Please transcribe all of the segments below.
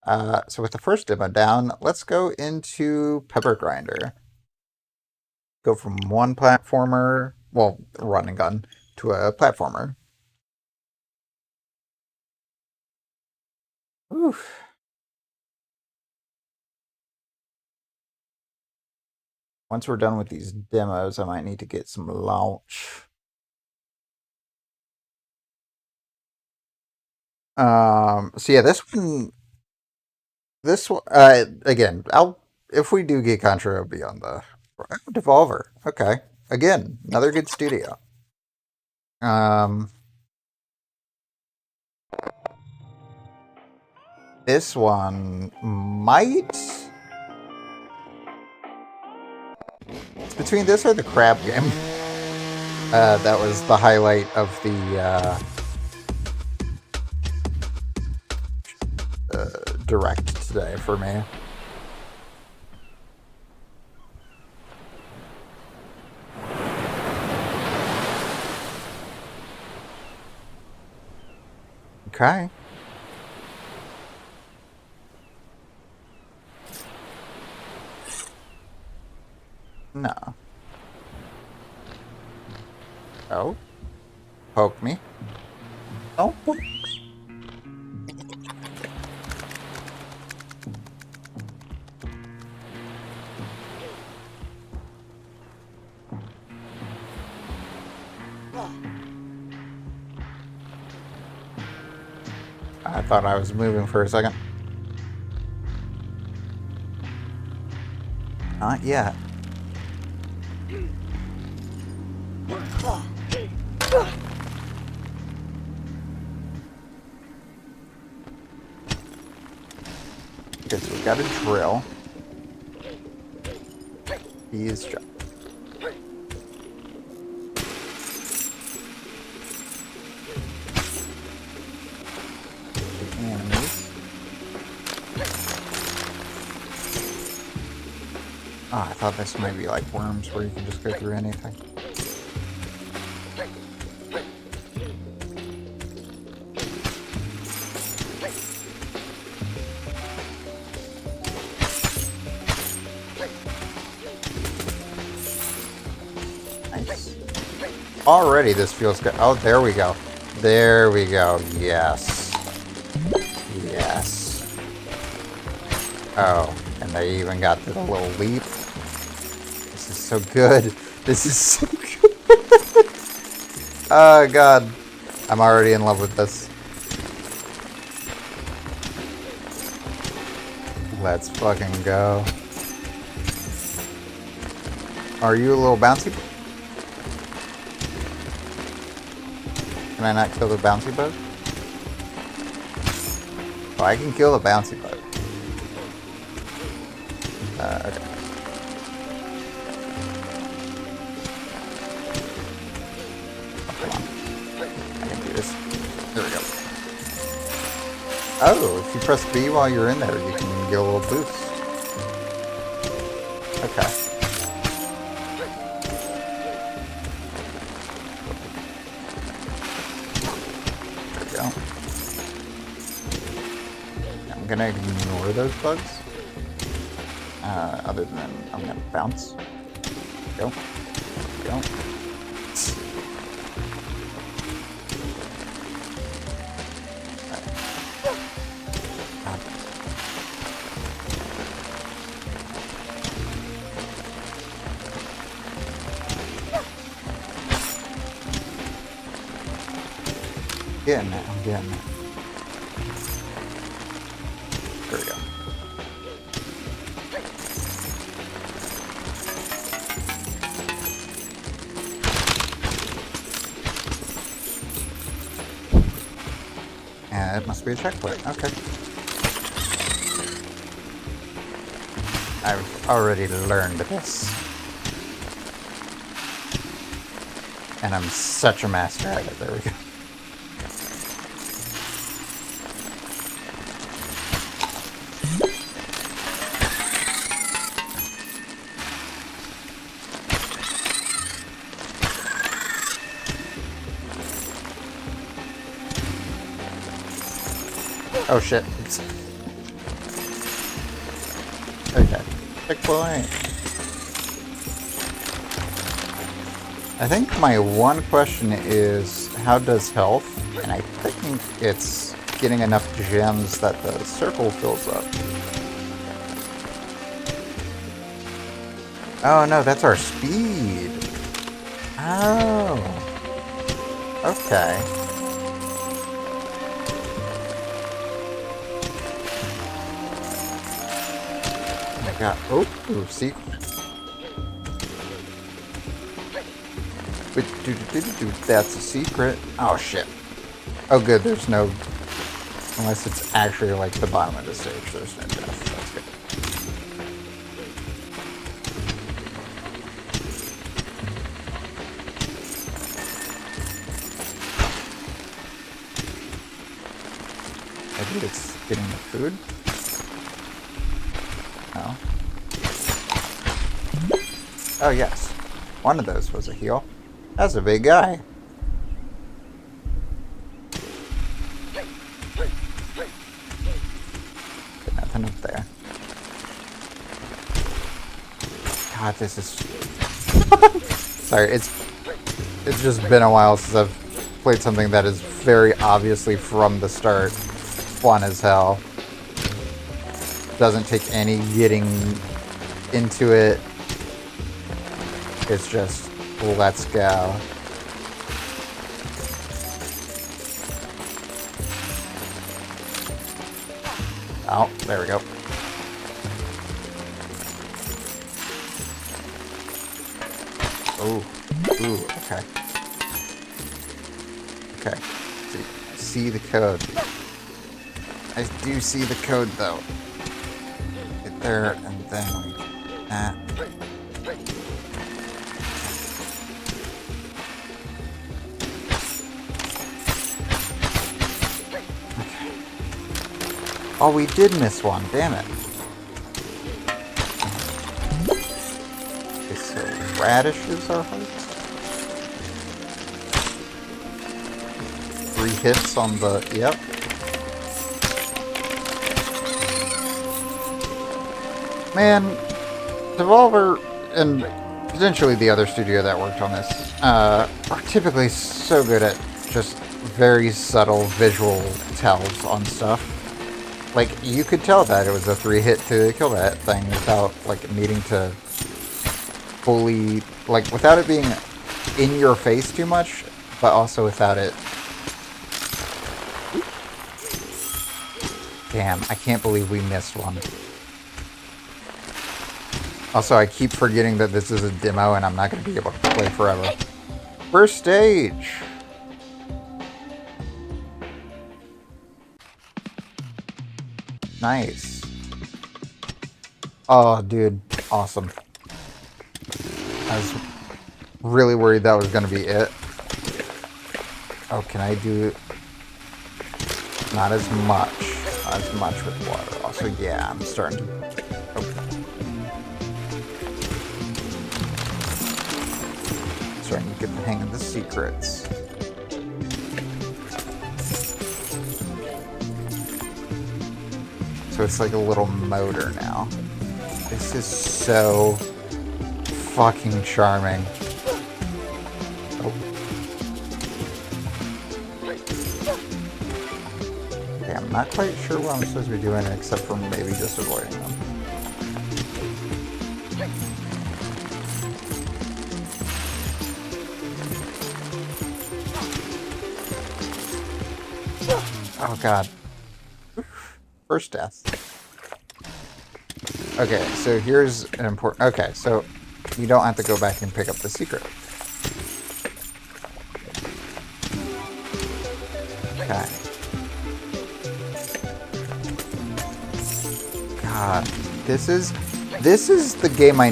So with the first demo down, let's go into Pepper Grinder. Go from one platformer, well, run and gun, to a platformer. Oof. Once we're done with these demos, I might need to get some launch. So yeah, this one, again, if we do get Contra, it'll be on the Devolver. Okay, again, another good studio. This one might. It's between this or the crab game. That was the highlight of the direct today for me. Okay. No. Oh. Poke me. Oh. I thought I was moving for a second. Not yet. Okay, so we got a drill. He's jump. Enemies. Oh, I thought this might be like worms where you can just go through anything. Nice. Already this feels good. Oh, there we go. There we go. Yes. Yes. Oh, and they even got the little leap. This is so good. This is so good. Oh, God. I'm already in love with this. Let's fucking go. Are you a little bouncy? Can I not kill the bouncy bug? Oh, I can kill the bouncy bug. Okay. Oh, come on. I can do this. There we go. Oh, if you press B while you're in there, you can get a little boost. Okay. I'm gonna ignore those bugs. Other than I'm gonna bounce. Go. Go. Getting it, I'm getting it. There we go. And it must be a checkpoint. Okay. I've already learned this. And I'm such a master at it. There we go. Oh shit. Okay. Checkpoint. I think my one question is, how does health? And I think it's getting enough gems that the circle fills up. Oh no, that's our speed. Oh. Okay. Oh my god. Oh, ooh, secret. That's a secret. Oh shit. Oh good, there's no... Unless it's actually like the bottom of the stage, there's no death. That's good. Maybe it's getting the food? No. Oh yes. One of those was a heal. That's a big guy. Nothing up there. God, this is... Sorry, it's just been a while since I've played something that is very obviously from the start fun as hell. Doesn't take any getting into it. It's just, let's go. Oh, there we go. Ooh, okay. Okay, see the code. I do see the code though. Get there and then we get that. Oh, we did miss one. Damn it. Okay, so radishes are hard. 3 hits on the... Yep. Man, Devolver and potentially the other studio that worked on this are typically so good at just very subtle visual tells on stuff. Like, you could tell that it was a 3-hit to kill that thing without, like, needing to fully... Like, without it being in your face too much, but also without it... Damn, I can't believe we missed one. Also, I keep forgetting that this is a demo and I'm not going to be able to play forever. First stage! Nice. Oh, dude. Awesome. I was really worried that was going to be it. Oh, can I do... Not as much. Not as much with water. Also, yeah, I'm starting to... Okay. Starting to get the hang of the secrets. So it's like a little motor now. This is so fucking charming. Oh. Okay, I'm not quite sure what I'm supposed to be doing except for maybe just avoiding them. Oh god. First death. Okay, so here's an important... Okay, so you don't have to go back and pick up the secret. Okay. God, this is the game I...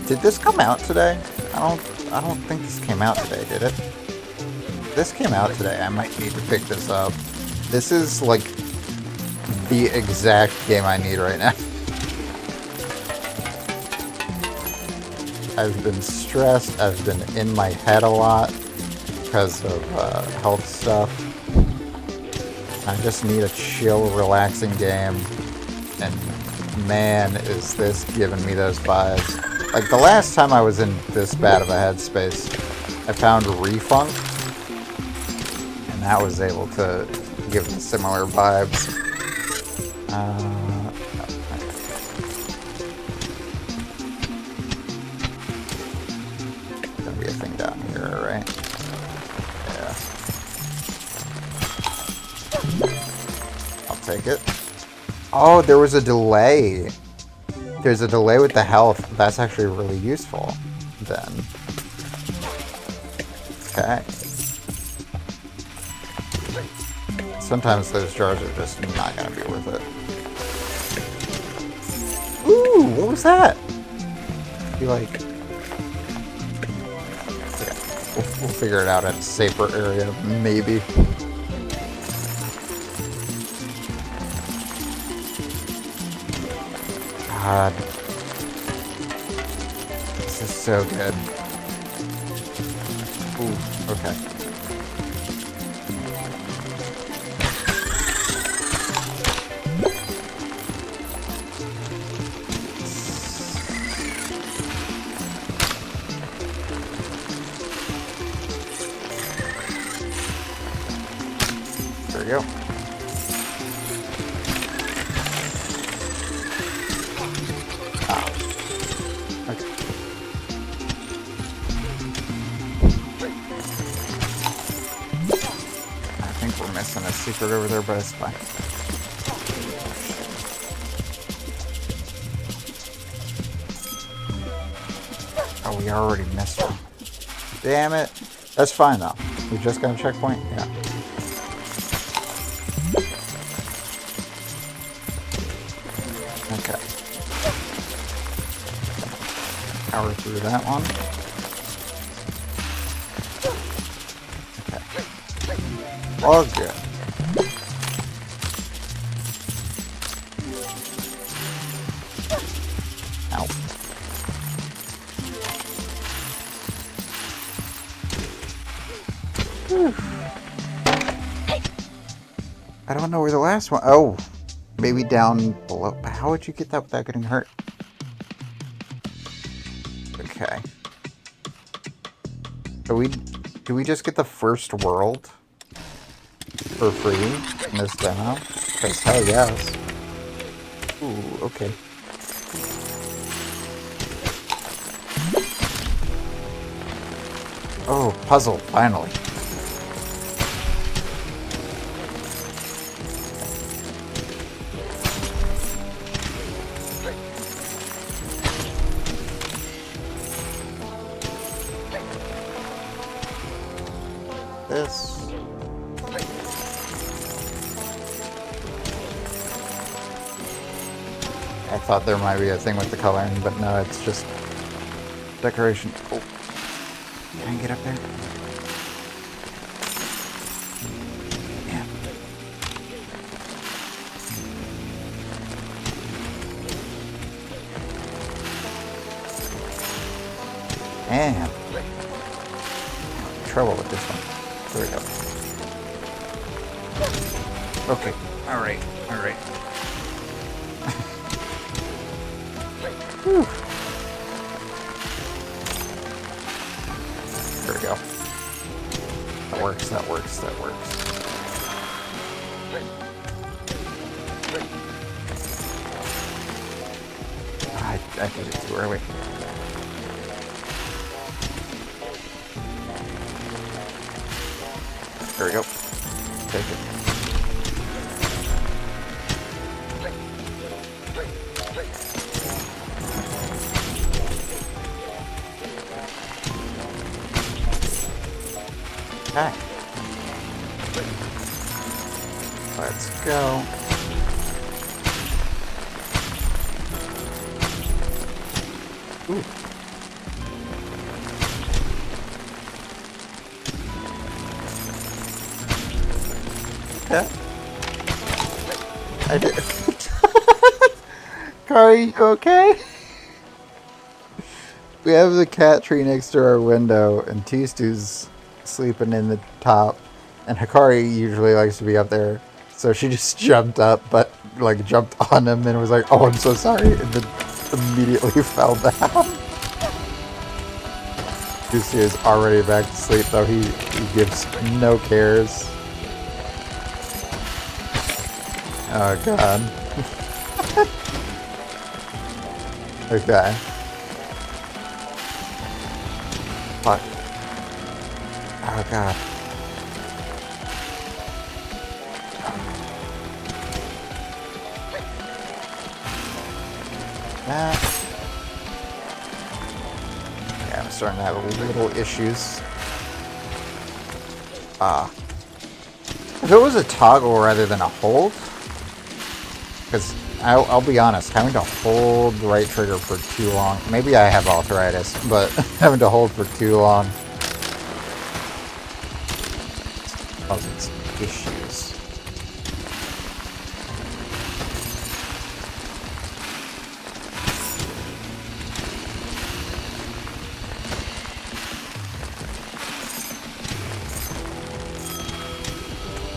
Did this come out today? I don't think this came out today, did it? If this came out today, I might need to pick this up. This is like the exact game I need right now. I've been stressed, I've been in my head a lot because of health stuff. I just need a chill, relaxing game, and man, is this giving me those vibes. Like, the last time I was in this bad of a headspace, I found Refunk, and that was able to give me similar vibes. Gonna be a thing down here, right? Yeah. I'll take it. Oh, there was a delay. There's a delay with the health. That's actually really useful, then. Okay. Sometimes those jars are just not gonna be worth it. Ooh, what was that? You like... Yeah, we'll figure it out at a safer area, maybe. God. This is so good. Ooh, okay. There we go. Missing a secret over there, but it's fine. Oh, we already missed one. Damn it. That's fine, though. We just got a checkpoint? Yeah. Okay. Power through that one. All good. Ow. Whew. I don't know where the last one... Oh, maybe down below. How would you get that without getting hurt? Okay. Do we just get the first world for free in this demo? Because hell yes. Ooh, okay. Oh, puzzle, finally. This. I thought there might be a thing with the coloring, but no, it's just decoration. Oh. Can I get up there? Yeah. Damn. Trouble with this one. There we go. Okay. Alright. Alright. Whew. There we go. That works, that works, that works. I did it too early. There we go. Take it. Okay. Let's go. Ooh. Yeah. I did. Kari, you okay? We have the cat tree next to our window, and Tistu's sleeping in the top, and Hikari usually likes to be up there, so she just jumped up, but like jumped on him and was like, "Oh, I'm so sorry," and then immediately fell down. Goosey is already back to sleep, though he gives no cares. Oh god. Okay. Fuck. Oh god. That. Yeah, I'm starting to have little issues. If it was a toggle rather than a hold, because I'll be honest, having to hold the right trigger for too long, maybe I have arthritis, but having to hold for too long causes issues.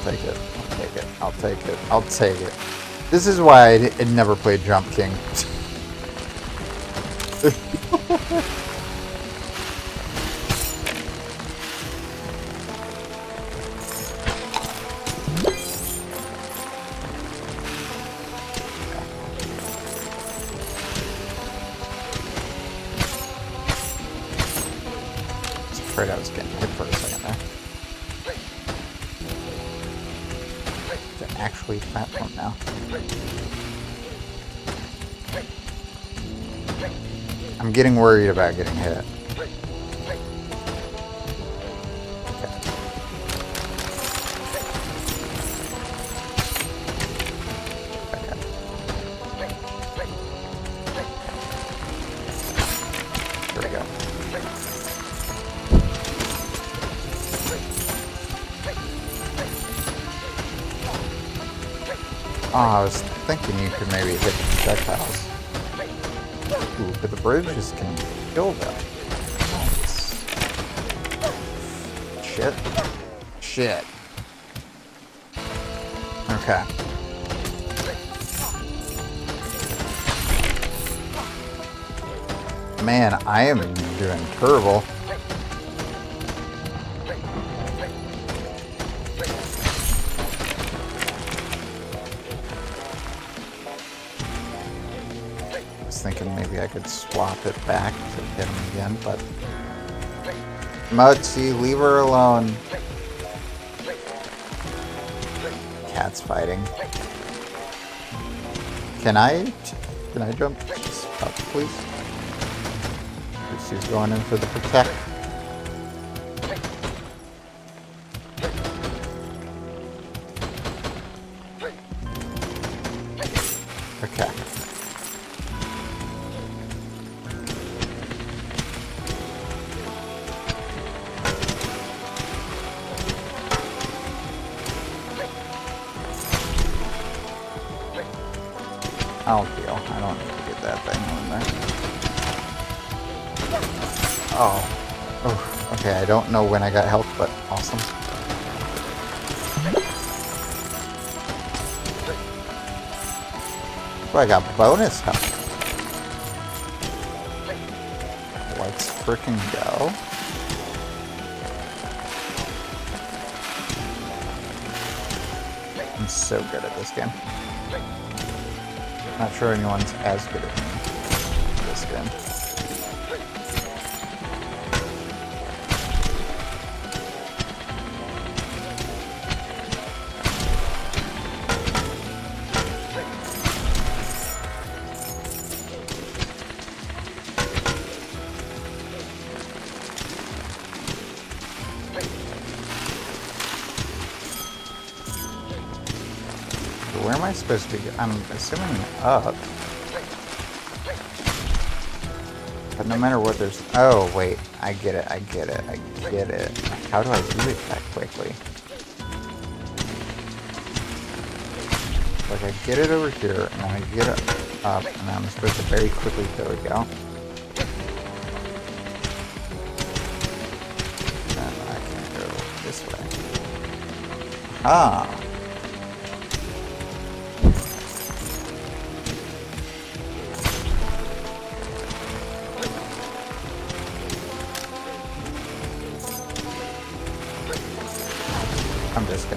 Take it. I'll take it. I'll take it. I'll take it. This is why I never played Jump King. I was afraid I was getting hit for a second there. Actually platform now. I'm getting worried about getting hit. Okay. Okay. There we go. Oh, I was thinking you could maybe hit the projectiles. Ooh, but the bridges can kill them. Nice. Shit. Shit. Okay. Man, I am doing terrible. Thinking maybe I could swap it back to hit him again, but Mudsy, leave her alone. Cat's fighting. Can I jump up, please? She's going in for the protect. Okay. I'll deal. I don't need to get that thing on there. Oh. Oh. Okay, I don't know when I got health, but awesome. Oh, I got bonus health. Let's frickin' go. I'm so good at this game. Not sure anyone's as good at me this game. Where am I supposed to be? I'm assuming up. But no matter what, there's... Oh, wait. I get it. I get it. I get it. How do I do it that quickly? Like, I get it over here, and then I get it up, and then I'm supposed to very quickly... There we go. And I can go this way. Ah!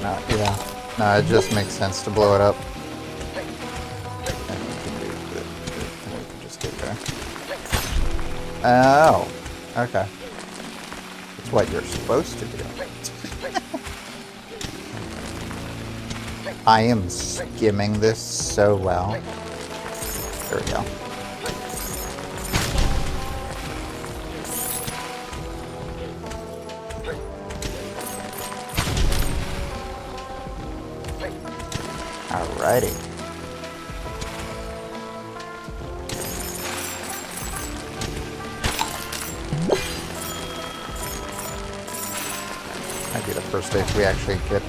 No, yeah. No, it just makes sense to blow it up. And we can just get there. Oh, okay. That's what you're supposed to do. I am skimming this so well. There we go. Alrighty. Might be the first stage we actually get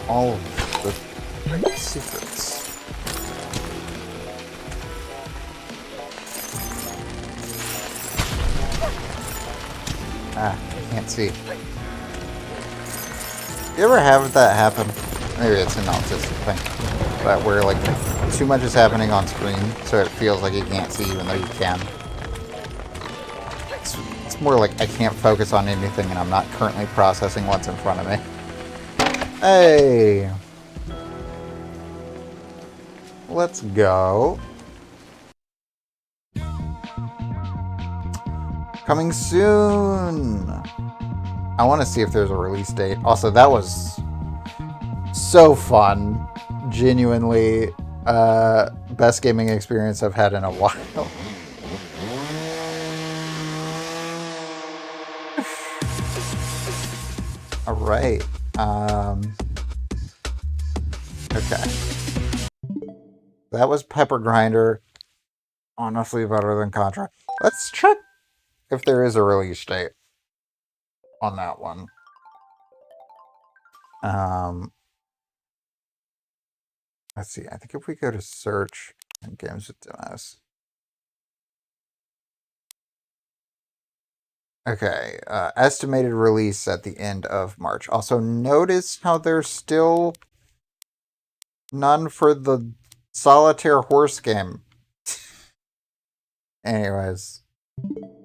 all of the secrets. Ah, I can't see. You ever have that happen? Maybe it's an autistic thing. But where, like, too much is happening on screen, so it feels like you can't see even though you can. It's more like I can't focus on anything and I'm not currently processing what's in front of me. Hey! Let's go. Coming soon! I want to see if there's a release date. Also, that was so fun. Genuinely, best gaming experience I've had in a while. Alright. Okay. That was Pepper Grinder. Honestly better than Contra. Let's check if there is a release date on that one. Let's see. I think if we go to search and games with demos. Okay, estimated release at the end of March. Also, notice how there's still none for the solitaire horse game. Anyways.